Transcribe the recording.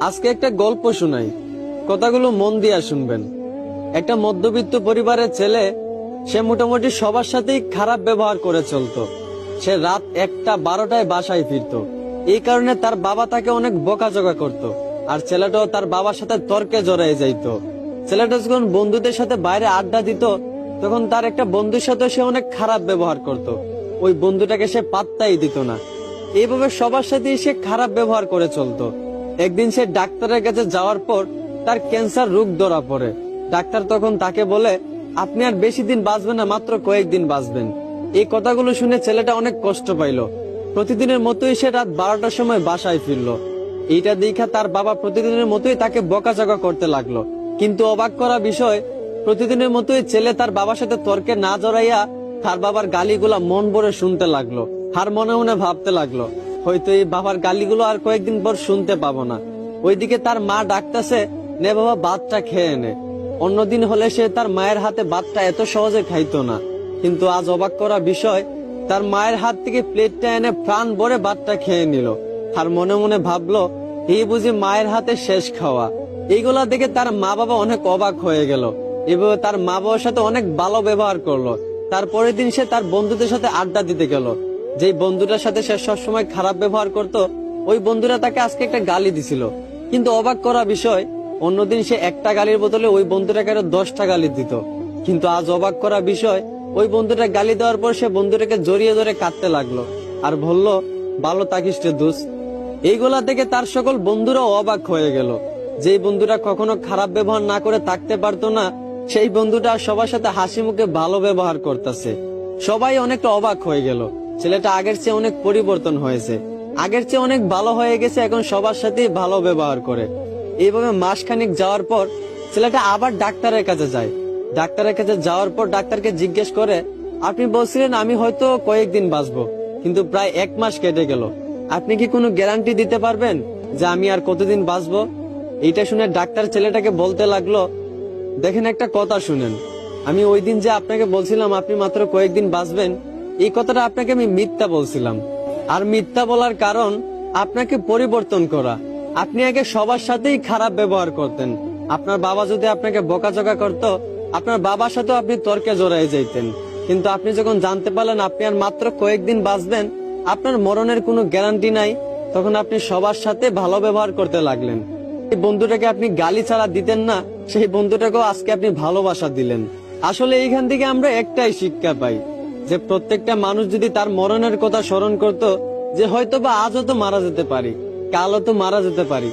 আজকে একটা গল্প শোনাই, কথাগুলো মন দিয়া শুনবেন। একটা মধ্যবিত্ত পরিবারের ছেলে, সে মোটামুটি সবার সাথেই খারাপ ব্যবহার করে চলতো। সে রাত 1টা 12টায় বাসায় ফিরতো। এই কারণে তার বাবা তাকে অনেক বকাঝকা করত। আর ছেলেটাও তার বাবার সাথে তর্কে জড়ায় যাইতো। ছেলেটা যখন বন্ধুদের সাথে বাইরে আড্ডা দিত, তখন তার একটা বন্ধুর সাথে সে অনেক খারাপ ব্যবহার করত। ওই বন্ধুটাকে সে পাত্তাই দিত না। এইভাবে সবার সাথেই সে খারাপ ব্যবহার করে চলতো। একদিন সে ডাক্তারের কাছে যাওয়ার পর তার ক্যান্সার রোগ ধরা পড়ে। ডাক্তার তখন তাকে বলে, আপনি আর বেশি দিন বাঁচবেন না, মাত্র কয়েকদিন বাঁচবেন। এই কথাগুলো শুনে ছেলেটা অনেক কষ্ট পাইল। প্রতিদিনের মতোই সে রাত 12টার সময় বাসায় ফিরলো। এইটা দেখা তার বাবা প্রতিদিনের মতোই তাকে বকাঝকা করতে লাগলো। কিন্তু অবাক করা বিষয়, প্রতিদিনের মতোই ছেলে তার বাবার সাথে তর্কে না জড়াইয়া তার বাবার গালিগুলা মন ভরে শুনতে লাগলো। আর মনে মনে ভাবতে লাগলো, হয়তো এই বাবার গালিগুলো আর কয়েকদিন পর শুনতে পাবো না। ওইদিকে তার মা ডাকতেছে, নে বাবা ভাতটা খেয়ে নে। অন্যদিন হলে সে তার মায়ের হাতে ভাতটা এত সহজে খাইতো না। কিন্তু আজ অবাক করা বিষয়, তার মায়ের হাত থেকে প্লেটটা এনে প্রাণ ভরে ভাতটা খেয়ে নিল। আর মনে মনে ভাবলো, এই বুঝি মায়ের হাতে শেষ খাওয়া। এইগুলা দেখে তার মা বাবা অনেক অবাক হয়ে গেল। এভাবে তার মা বাবার সাথে অনেক ভালো ব্যবহার করলো। তারপরের দিন সে তার বন্ধুদের সাথে আড্ডা দিতে গেল। যেই বন্ধুটার সাথে সে সবসময় খারাপ ব্যবহার করত, ওই বন্ধুরা তাকে আজকে একটা গালি দিছিল। কিন্তু অবাক করা বিষয়, অন্যদিন সে একটা গালির বদলে ওই বন্ধুটাকে আরো 10টা গালি দিত। কিন্তু আজ অবাক করা বিষয়, ওই বন্ধুটা গালি দেওয়ার পর সে বন্ধুটাকে জড়িয়ে ধরে কাঁদতে লাগলো আর বলল, ভালো থাকিস রে দোস্ত। এইগুলা থেকে তার সকল বন্ধুরাও অবাক হয়ে গেল। যেই বন্ধুরা কখনো খারাপ ব্যবহার না করে থাকতে পারতো না, সেই বন্ধুটা সবার সাথে হাসি মুখে ভালো ব্যবহার করতেছে। সবাই অনেকটা অবাক হয়ে গেল। ছেলেটা আগের চেয়ে অনেক পরিবর্তন হয়েছে, আগের চেয়ে অনেক ভালো হয়ে গেছে। এখন সবার সাথেই ভালো ব্যবহার করে। এইভাবে মাসখানিক যাওয়ার পর ছেলেটা আবার ডাক্তারের কাছে যায়। ডাক্তারের কাছে যাওয়ার পর ডাক্তারকে জিজ্ঞেস করে, আপনি বলছিলেন আমি হয়তো কয়েকদিন বাঁচবো, কিন্তু প্রায় 1 মাস কেটে গেল। আপনি কি কোনো গ্যারান্টি দিতে পারবেন যে আমি আর কতদিন বাঁচবো? এইটা শুনে ডাক্তার ছেলেটাকে বলতে লাগলো, দেখেন একটা কথা শুনেন, আমি ওই দিন যে আপনাকে বলছিলাম আপনি মাত্র কয়েকদিন বাঁচবেন, এই কথাটা আপনাকে আমি মিথ্যা বলছিলাম। আর মিথ্যা বলার কারণ আপনাকে পরিবর্তন করা। আপনি আগে সবার সাথেই খারাপ ব্যবহার করতেন। আপনার বাবা যদি আপনাকে বকাঝকা করতো, আপনার বাবার সাথেও আপনি তর্কে জড়াই যাইতেন। কিন্তু আপনি যখন জানতে পারলেন আপনি আর মাত্র কয়েকদিন বাঁচবেন, আপনার মরণের কোনো গ্যারান্টি নাই, তখন আপনি সবার সাথে ভালো ব্যবহার করতে লাগলেন। এই বন্ধুটাকে আপনি গালি ছাড়া দিতেন না, সেই বন্ধুটাকেও আজকে আপনি ভালোবাসা দিলেন। আসলে এইখান থেকে আমরা একটাই শিক্ষা পাই, যে প্রত্যেকটা মানুষ যদি তার মরণের কথা স্মরণ করত, যে হয়তো বা আজও তো মারা যেতে পারি, কালও তো মারা যেতে পারি,